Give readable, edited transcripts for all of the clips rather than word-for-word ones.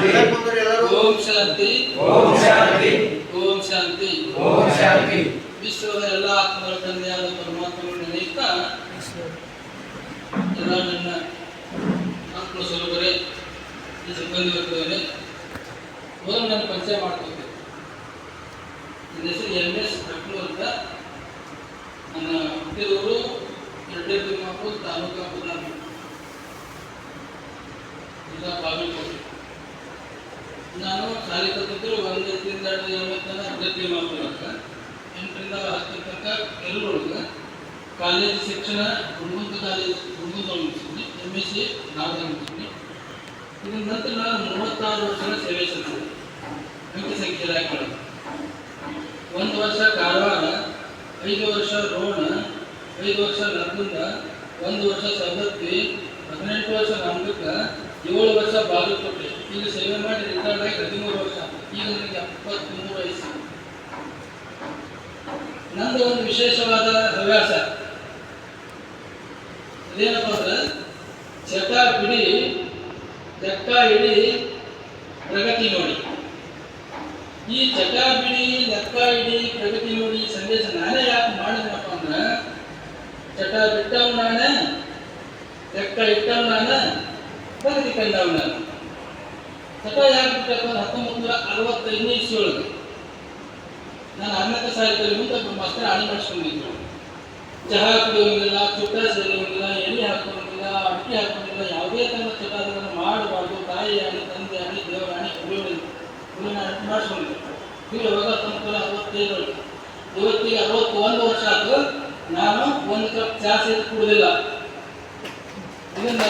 ಓಂ ಶಾಂತಿ ಓಂ ಶಾಂತಿ ಓಂ ಶಾಂತಿ ಓಂ ಶಾಂತಿ. ವಿಶ್ವದ ಎಲ್ಲ ಆತ್ಮಗಳ ತಂದೆಯಾದ ಪರಮಾತ್ಮಗಳು ನೆನೆಯುತ್ತಾ ಎಲ್ಲ ನನ್ನ ಆತ್ಮ ಸ್ವರೂಪರೇ ಈ ಸಿಬ್ಬಂದಿ ವರ್ಗದವರೇ ಮೊದಲು ನನ್ನ ಪರಿಚಯ ಮಾಡ್ಕೊಳ್ತೇನೆ. ನನ್ನ ಹೆಸರು MS ಪ್ರಜ್ಞು ಅಂತ. ನನ್ನ ಹುಟ್ಟಿದವರು ಎರಡೇ ತಿಮ್ಮಾಪುರ ತಾಲೂಕು ಬುಧನಾಪುರ ಜಿಲ್ಲಾ ಬಾಗಲಕೋಟೆ. ನಾನು ಶಾಲೆ ಕಲಿತಿದ್ರು 1ರಿಂದ 8 ಎರಡೇ ತಿಮ್ಮಾಪುರ ಅಂತ. 8ರಿಂದ 10 ತನಕ ಎಲ್ಲರೊಳಗೆ ಕಾಲೇಜ್ ಶಿಕ್ಷಣ ಹುಡುಗಂತ ಕಾಲೇಜ್ ಹುಡುಗಂತ ಮುಗಿಸಿದ್ವಿ. MSc ನಾಲ್ಕು ಮುಗಿಸಿದ್ವಿ. ಇದರ ನಂತರ ನಾನು 36 ವರ್ಷಗಳ ಸೇವೆ ಸಲ್ಲಿಸಿದೆ ಅಂಕಿ ಸಂಖ್ಯೆ ಇಲಾಖೆಗಳು. 1 ವರ್ಷ ಕಾರವಾರ, 5 ವರ್ಷ ರೋಣ, 5 ವರ್ಷ ನರಗುಂದ, 1 ವರ್ಷ ಸವದತ್ತಿ, 18 ವರ್ಷ ರಾಮದುರ್ಗ, 7 ವರ್ಷ ಬಾಗಲಕೋಟೆ. ಈಗ ಸೇವೆ ಮಾಡಿ ರಿಟೈರ್ಡ್ ಆಗಿ 13 ವರ್ಷ. ಈಗ ನನಗೆ 73 ವಯಸ್ಸು. ನಂದು ಒಂದು ವಿಶೇಷವಾದ ಹವ್ಯಾಸ ಅದೇನಪ್ಪ ಅಂದ್ರೆ ಚಟ ಬಿಡಿ, ಲೆಕ್ಕ ಇಡಿ, ಪ್ರಗತಿ ನೋಡಿ. ಈ ಚಟ ಬಿಡಿ, ಲೆಕ್ಕ ಇಡಿ, ಪ್ರಗತಿ ನೋಡಿ ಸಂದೇಶ ನಾನೇ ಯಾಕೆ ಮಾಡಿದ್ನಪ್ಪ ಅಂದ್ರೆ, ಚಟ ಬಿಟ್ಟವ್ ನಾನೇ, ಲೆಕ್ಕ ಇಟ್ಟವ್ ನಾನು, ಪ್ರಗತಿ ಕಂಡವ್ ನಾನು. ಚಟ ಯಾಕೆ ಬಿಟ್ಟಪ್ಪ 1965 ಇಸ್ವಿಯೊಳಗೆ ನಾನು 6ನೇ ಸಾಲಿನಲ್ಲಿ ಮುಂದೆ ಮಾಸ್ತರ್ ಆಣಿ ಮಾಡಿಸ್ಕೊಂಡಿದ್ರು. ಚಹಾ ಕುಡಿಯೋಂಗಿಲ್ಲ, ಚುಟ್ಟ ಸೇರುವಂಗಿಲ್ಲ, ಎಣ್ಣೆ ಹಾಕೋಂಗಿಲ್ಲ, ಅಕ್ಕಿ ಹಾಕೋಂಗಿಲ್ಲ, ಯಾವುದೇ ಥರದ ಚಟಗಳನ್ನು ಮಾಡಬಾರ್ದು. ತಾಯಿ ಆಣಿ, ತಂದೆ ಆಣಿ, ದೇವರ ಆಣಿ, ಗುರುವಿನ ಮಾಡಿಸ್ಕೊಂಡಿದ್ರು. ಈಗ ಯಾವಾಗ 1965. ಇವತ್ತಿಗೆ 61 ವರ್ಷ ಆಯ್ತು. ನಾನು 1 ಕಪ್ ಚಹಾ ಸೇರಿ ಕುಡಿದಿಲ್ಲ. ಇದನ್ನ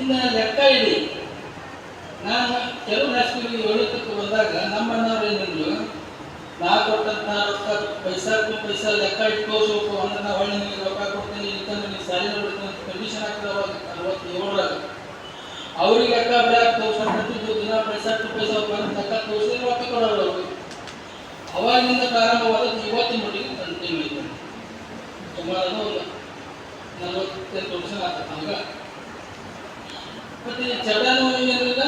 ಇನ್ನು ಲೆಕ್ಕ ಇಡಿ. ನಾನು ಕೆಲವು ಹೈಸ್ಕೂಲಿಗೆ 7ಕ್ಕೆ ಬಂದಾಗ ನಮ್ಮಣ್ಣವ್ರು ಏನಂದ್ರು, ನಾ ಕೊಟ್ಟಂತ ರೊಕ್ಕ ಪೈಸಾ ಲೆಕ್ಕ ಇಟ್ಟು ತೋರಿಸ್ಬೇಕು ಅಂದ್ರೆ ನಾ ಹೊಳ್ಳಿ ನಿಮಗೆ ರೊಕ್ಕ ಕೊಡ್ತೀನಿ, ಇಲ್ಕಂದ್ರೆ ನೀವು ಸಾಲಿನ ಬಿಡ್ತೀನಿ ಅಂತ ಕಂಡೀಷನ್ ಆಗ್ತದೆ. ಅವಾಗ 67ರಾಗ ಅವ್ರಿಗೆ ಲೆಕ್ಕ ಬ್ಯಾಗ್ ತೋರಿಸ್ಕೊಂಡಿದ್ದು ದಿನ ಪೈಸಾ ಲೆಕ್ಕ ತೋರಿಸಿ ರೊಕ್ಕ ಕೊಡೋರು ಅವರು. ಅವಾಗಿನಿಂದ ಪ್ರಾರಂಭವಾದದ್ದು ಇವತ್ತಿನ ಮಟ್ಟಿಗೆ ಕಂಟಿನ್ಯೂ ಐತೆ. ಸುಮಾರು 48 ವರ್ಷ ಆಗ್ತದೆ. ಹಂಗ ಮತ್ತೆ ಚಟನೂ ಏನಿಲ್ಲ,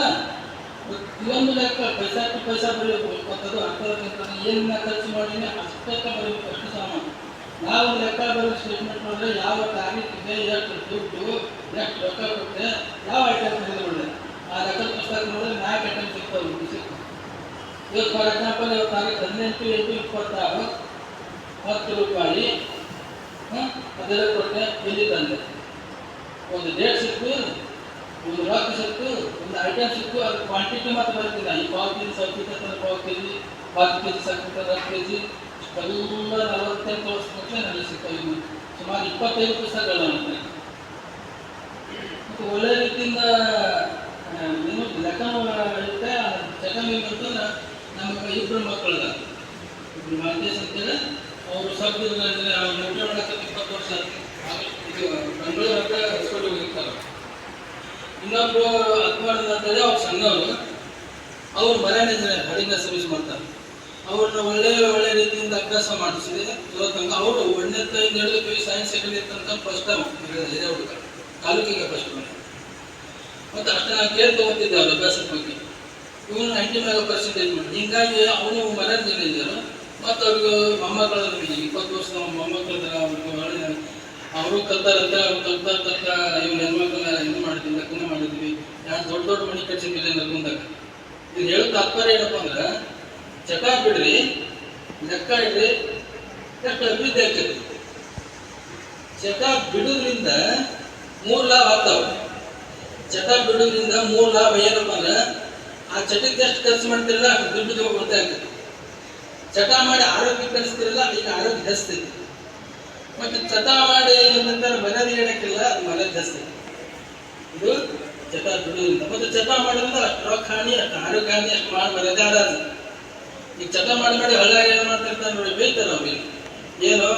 ಇದೊಂದು ಲೆಕ್ಕ ಪೈಸಾ ಬರೀಬೇಕಂತದ್ದು ಅರ್ಥಕ್ಕಿಂತ ಏನಿನ ಖರ್ಚು ಮಾಡಿದ್ರೆ ಅಷ್ಟಕ್ಕೆ ಬರೀಬೇಕು, ಅಷ್ಟು ಸಾಮಾನು. ನಾವು ಲೆಕ್ಕ ಬರೋ ಸ್ಟೇಟ್ಮೆಂಟ್ ಮಾಡಿದ್ರೆ ಯಾವ ತಾರೀಕು ಇದೆ, ಎಷ್ಟು ದುಡ್ಡು, ಎಷ್ಟು ರೊಕ್ಕ ಕೊಟ್ಟರೆ, ಯಾವ ಐಟಮ್ ಖರೀದಿ ಆ ಲೆಕ್ಕದ ಪುಸ್ತಕ ನೋಡಿದ್ರೆ 4 ಐಟಮ್ ಸಿಗ್ತಾವೆ. ಇವತ್ತು ಫಾರ್ ಎಕ್ಸಾಂಪಲ್ ಇವತ್ತು ತಾರೀಕು 18/8/26 10 ರೂಪಾಯಿ ಅದೆಲ್ಲ ಕೊಟ್ಟೆ, ಇಲ್ಲಿ ತಂದೆ ಒಂದು ಡೇಟ್ ಸಿಕ್ತು, ಒಂದು ರೊಕ್ಕ ಸಿಕ್ತು, ಒಂದು ಐಟಮ್ ಸಿಕ್ತು. ಅದು ಕ್ವಾಂಟಿಟಿ ಮಾತ್ರ ಬರ್ತಿಲ್ಲ. ಈ 1/4 kg ಸೌತಿ ತರ್ತಾರೆ, 1/4 kg, 10 kg ಸಕ್ಕರೆ 10 kg, ಎಲ್ಲ 48 ವರ್ಷಕ್ಕೆ ನನಗೆ ಸಿಗ್ತವೆ. ಸುಮಾರು 25 ಪುಸ್ತಕಗಳು ಅಂತ. ಮತ್ತು ಒಳ್ಳೆ ರೀತಿಯಿಂದ ಏನು ಲೆಕ್ಕನೂ ಇರುತ್ತೆ. ಸೆಕೆಂಡ್ ಅಂತಂದ್ರೆ ನಮಗೆ 2 ಮಕ್ಕಳದ, 2 ಮಾತೇಶ್ ಅಂತೇಳಿ ಅವರು ಸಬ್ದಿದ್ರೆ ಅವ್ರು ನೌಕರಿ ಮಾಡಕ್ಕೆ 20 ವರ್ಷ ಇದು ಬೆಂಗಳೂರಾಗ ಹೈಸ್ಕೂಲ್ ಹೋಗಿರ್ತಾರೆ. ಇನ್ನೊಬ್ರು ಹತ್ಮಾರ್ದ ಅಂತೇಳಿ ಅವ್ರು ಸಣ್ಣವರು, ಅವ್ರು ಮನೆಯಲ್ಲಿದ್ದಾರೆ, ಹಡಿನ ಸರ್ವಿಸ್ ಮಾಡ್ತಾರೆ. ಅವ್ರನ್ನ ಒಳ್ಳೆ ರೀತಿಯಿಂದ ಅಭ್ಯಾಸ ಮಾಡಿಸಿದೆ. ಇವತ್ತಂಗ ಅವರು 1ನೇಯಿಂದ 2 PU ಸೈನ್ಸ್ ಸೆಕೆಂಡ್ ಇಯರ್ ತನಕ ಫಸ್ಟ್ ಟೈಮ್ ಹಿರಿಯ ಹುಡುಗ, ತಾಲೂಕಿಗೆ ಫಸ್ಟ್ ಟೈಮ್. ಮತ್ತು ಅಷ್ಟು ನಾನು ಕೇರ್ ತಗೋತಿದ್ದೆ ಅವ್ರ ಅಭ್ಯಾಸದ ಬಗ್ಗೆ. ಇವನು 90% ಮಾಡಿ. ಹೀಗಾಗಿ ಅವನು ಮನೆಯಲ್ಲಿದ್ದರು. ಮತ್ತು ಅವ್ರಿಗೆ ಮೊಮ್ಮಕ್ಕಳ 20 ವರ್ಷದ ಮೊಮ್ಮಕ್ಕಳಿದ್ದಾರೆ. ಅವ್ರಿಗೆ ಅವರು ಕಲ್ತಾರಂತೆ. ಅವ್ರು ಕಲ್ತ ಇವ್ನ ಹೆಣ್ಮಕ್ಳನ್ನ ಇದು ಮಾಡಿದ್ವಿ, ಲೆಕ್ಕನ ಮಾಡಿದ್ವಿ. ಯಾರು ದೊಡ್ಡ ಮನೆ ಕಟ್ಸಿದ್ದಿಲ್ಲ ನರ್ಗುಂದಾಗ. ಇದು ಹೇಳೋ ತಾತ್ಪರ್ಯ ಏನಪ್ಪ ಅಂದ್ರೆ, ಚಟ ಬಿಡ್ರಿ, ಲೆಕ್ಕ ಇಡ್ರಿ, ಎಷ್ಟು ಅಭಿವೃದ್ಧಿ ಆಗ್ತದೆ. ಚಟ ಬಿಡೋದ್ರಿಂದ 3 ಲಾಭ ಆಗ್ತಾವೆ. ಚಟ ಬಿಡೋದ್ರಿಂದ 3 ಲಾಭ ಏನಪ್ಪ ಅಂದ್ರೆ, ಆ ಚಟಕ್ಕೆ ಎಷ್ಟು ಖರ್ಚು ಮಾಡ್ತಿರಲ್ಲ ಅಷ್ಟು ದುಡ್ಡು ಗೊತ್ತೇ ಆಗ್ತದೆ. ಚಟ ಮಾಡಿ ಆರೋಗ್ಯ ಕಲಿಸ್ತಿರಲ್ಲ, ಈಗ ಆರೋಗ್ಯ ಹೆಚ್ಚತೈತಿ. ಮತ್ತು ಚಟ ಮಾಡಿ ನಂತರ ಮನೆಯಲ್ಲಿ ಹೇಳಕ್ಕಿಲ್ಲ, ಅದು ಮನೆಯಲ್ಲಿ ಜಾಸ್ತಿ. ಇದು ಚಟ ಬಿಡುವುದಿಲ್ಲ. ಮತ್ತು ಚಟ ಮಾಡೋದ್ರಿಂದ ಅಷ್ಟು ರೊಕ್ಕ ಹಾನಿ, ಅಷ್ಟು ಆರೋಗ್ಯ ಹಾನಿ, ಅಷ್ಟು ಮಾಡಿ ಮರ್ಯಾದೆ ಆಡೋದು. ಈಗ ಚಟ ಮಾಡಿ ಹಳ್ಳ ಏನು ಮಾಡ್ತಿರ್ತಾರೆ ನೋಡಿ, ಬೈತಾರೆ ಅವ್ರಿಗೆ. ಏನು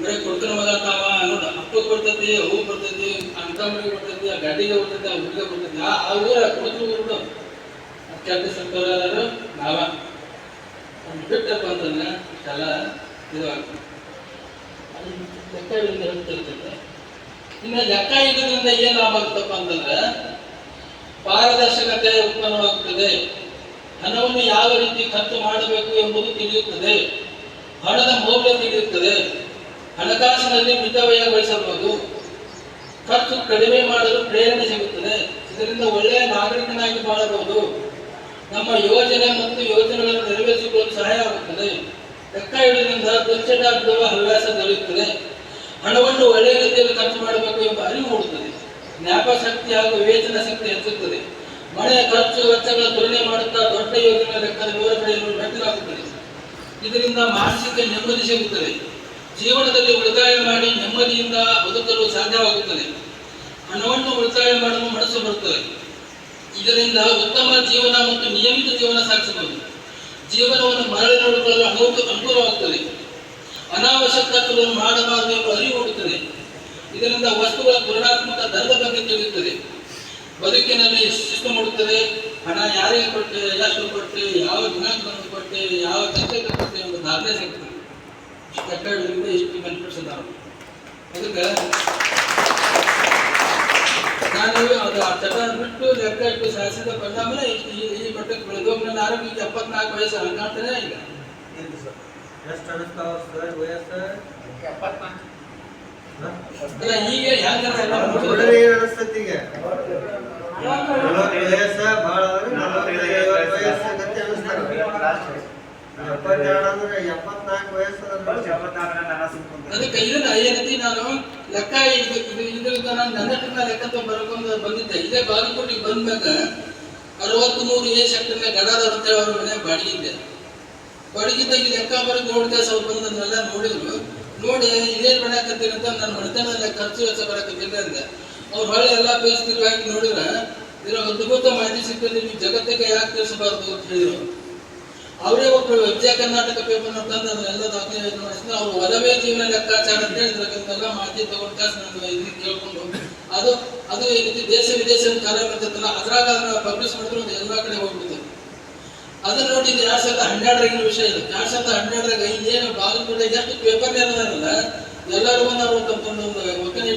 ಬರೀ ಕೊಡ್ತಿನ ಮಗ ತಾವ ನೋಡಿ, ಅಪ್ಪ ಕೊಡ್ತೈತಿ, ಹೂ ಬರ್ತೈತಿ, ಅನ್ಕಂಬರಿಗೆ ಬರ್ತೈತಿ, ಆ ಗಾಡಿಗೆ ಬರ್ತೈತಿ, ಆ ಹುಡುಗ ಬರ್ತೈತಿ. ಆ ಊರ ಕೊಡ್ತು ಊರು ಕೆಟ್ಟ ಸಂತೋರು ನಾವ ಬಿಟ್ಟಪ್ಪ ಅಂತಂದ್ರೆ ಇಷ್ಟೆಲ್ಲ ಇದು ಆಗ್ತದೆ. ಅದು ಲೆಕ್ಕ ಹೇಳ್ತಿರ್ತೈತೆ. ಇನ್ನು ಲೆಕ್ಕ ಇದ್ರಿಂದ ಏನ್ ಲಾಭ ಆಗ್ತಪ್ಪ ಅಂತಂದ್ರೆ ಪಾರದರ್ಶಕತೆ ಉತ್ಪನ್ನವಾಗುತ್ತದೆ. ಹಣವನ್ನು ಯಾವ ರೀತಿ ಖರ್ಚು ಮಾಡಬೇಕು ಎಂಬುದು ತಿಳಿಯುತ್ತದೆ. ಹಣದ ಮೌಲ್ಯ ತಿಳಿಯುತ್ತದೆ. ಹಣಕಾಸಿನಲ್ಲಿ ಮಿತವ್ಯಯಗೊಳಿಸಬಹುದು. ಖರ್ಚು ಕಡಿಮೆ ಮಾಡಲು ಪ್ರೇರಣೆ ಸಿಗುತ್ತದೆ. ಇದರಿಂದ ಒಳ್ಳೆಯ ನಾಗರಿಕನಾಗಿ ಬಾಳಬಹುದು. ನಮ್ಮ ಯೋಜನೆ ಮತ್ತು ಯೋಜನೆಗಳನ್ನು ನೆರವೇರಿಸಿಕೊಳ್ಳಲು ಸಹಾಯ ಆಗುತ್ತದೆ. ಲೆಕ್ಕ ಇಡುವುದರಿಂದ ದುಶ್ಚಟ ಬಿಡುವ ಹವ್ಯಾಸ ದೊರೆಯುತ್ತದೆ. ಹಣವನ್ನು ಒಳ್ಳೆಯ ರೀತಿಯಲ್ಲಿ ಖರ್ಚು ಮಾಡಬೇಕು ಎಂಬ ಅರಿವು ಮೂಡುತ್ತದೆ. ಜ್ಞಾಪಕಶಕ್ತಿ ಹಾಗೂ ವಿವೇಚನಾ ಶಕ್ತಿ ಹೆಚ್ಚುತ್ತದೆ. ಮನೆಯ ಖರ್ಚು ವೆಚ್ಚಗಳ ತುಲನೆ ಮಾಡುತ್ತಾ ದೊಡ್ಡ ಯೋಜನೆ ಲೆಕ್ಕದ ವಿವರ ಪಡೆಯಲು ಮೆಟ್ಟಲಾಗುತ್ತದೆ. ಇದರಿಂದ ಮಾನಸಿಕ ನೆಮ್ಮದಿ ಸಿಗುತ್ತದೆ. ಜೀವನದಲ್ಲಿ ಉಳಿತಾಯ ಮಾಡಿ ನೆಮ್ಮದಿಯಿಂದ ಬದುಕಲು ಸಾಧ್ಯವಾಗುತ್ತದೆ. ಹಣವನ್ನು ಉಳಿತಾಯ ಮಾಡಲು ಮನಸ್ಸು ಬರುತ್ತದೆ. ಇದರಿಂದ ಉತ್ತಮ ಜೀವನ ಮತ್ತು ನಿಯಮಿತ ಜೀವನ ಸಾಗಿಸಬಹುದು. ಜೀವನವನ್ನು ಮರಳಿ ನೋಡಿಕೊಳ್ಳಲು ಅನುಕೂಲವಾಗುತ್ತದೆ. ಅನಾವಶ್ಯಕ ಖರ್ಚುಗಳನ್ನು ಮಾಡಬಾರದು ಎಂಬ ಅರಿವು ಮೂಡುತ್ತದೆ. ಇದರಿಂದ ವಸ್ತುಗಳ ತುಲನಾತ್ಮಕ ದರದ ಬಗ್ಗೆ ತಿಳಿಯುತ್ತದೆ. ಬದುಕಿನಲ್ಲಿ ಶಿಸ್ತು ಮೂಡುತ್ತದೆ. ಹಣ ಯಾರಿಗೆ ಕೊಟ್ಟೆ, ಎಷ್ಟು ಕೊಟ್ಟೆ, ಯಾವ ದಿನಾಂಕವನ್ನು ಕೊಟ್ಟೆ, ಯಾವ ಸಂಖ್ಯೆಗೆ ಕೊಟ್ಟೆ ಎಂಬ ದಾಖಲೆ ಸಿಗ್ತದೆ. ಲೆಕ್ಕ ಇಷ್ಟು ಬೆನಿಫಿಟ್ಸ್ ಅದಾವ. ಅದಕ್ಕೆ ನಾನು ಅದು ಆ ಚಟ ಬಿಟ್ಟು ಲೆಕ್ಕ ಇಟ್ಟು ಸಾಧಿಸಿದ ಪರಿಣಾಮನೇ ಈ ಮಟ್ಟಕ್ಕೆ ಬೆಳೆದು ನನ್ನ ಆರೋಗ್ಯಕ್ಕೆ 74 ವಯಸ್ಸು ಹಂಗಾಗ್ತಾನೆ ಈಗ. ಅಲ್ಲ ಈಗ ಹೆಂಗ ಅದಕ್ಕೆ ಇದನ್ನ ಏನಂತಿ ನಾನು ಲೆಕ್ಕ ಇದರಿಂದ ನಾನು ನನ್ನ ಲೆಕ್ಕ ಬರ್ಕೊಂಡು ಬಂದಿದ್ದೆ. ಇದೇ ಬಾಗಲಕೋಟೆಗೆ ಬಂದ್ಮ್ಯಾಗ 63A ಸೆಕ್ಟರ್ನ ಗಡಾದವ್ರು ಅಂತೇಳಿ ಅವ್ರ ಮನೆ ಬಾಡಿಗೆ ಬಾಡಿಗಿದ್ದಾಗ ಈ ಲೆಕ್ಕ ಬರೋದು ನೋಡಿದೆ. ಸ್ವಲ್ಪ ಬಂದನ್ನೆಲ್ಲ ನೋಡಿದ್ರು. ನೋಡಿ ಇದೇನು ಮಾಡಕತ್ತೀರಿ ಅಂತ ನನ್ನ ಮನೆತನದ ಖರ್ಚು ವೆಚ್ಚ ಬರಕತ್ತಿಲ್ಲ ಅಂದೆ. ಅವ್ರು ಹೊಳೆ ಎಲ್ಲ ಪೇಸ್ ತಿರುಗಿ ಹಾಕಿ ನೋಡಿದ್ರೆ ಇದರ ಅದ್ಭುತ ಮಾಹಿತಿ ಸಿಗ್ತದೆ. ನೀವು ಜಗತ್ತಿಗೆ ಯಾಕೆ ತಿಳಿಸಬಾರ್ದು ಅಂತ ಹೇಳಿದ್ರು. ಅವರೇ ಒಬ್ಬರು ವಿಜಯ ಕರ್ನಾಟಕ ಪೇಪರ್ನ ತಂದು ಅದನ್ನೆಲ್ಲ ದಾಖಲೆ ಮಾಡಿಸಿದ್ರೆ ಅವ್ರು ಒಲವೇ ಜೀವನ ಲೆಕ್ಕಾಚಾರ ಅಂತ ಹೇಳಿದ್ರಕ್ಕೆಲ್ಲ ಮಾಹಿತಿ ತಗೊಂಡು ನಾನು ಇದನ್ನ ಕೇಳ್ಕೊಂಡು ಅದು ಈ ರೀತಿ ದೇಶ ವಿದೇಶದ ಕಾರ್ಯ ಬರ್ತೈತಲ್ಲ ಅದ್ರಾಗ ಅದನ್ನ ಪಬ್ಲಿಷ್ ಮಾಡಿದ್ರೆ ಒಂದು ಎಲ್ಲ ಕಡೆ ಹೋಗ್ಬಿಡ್ತದೆ. ಅದನ್ನ ನೋಡಿ 2012 ವಿಷಯ ಇದು. 2012 ಇನ್ನೇನು ಬಾಗಲಕೋಟೆ ಎಷ್ಟು ಪೇಪರ್ ಇರೋದಲ್ಲ ಎಲ್ಲರೂ ಒಂದು ಒಕ್ಕಲಿಗ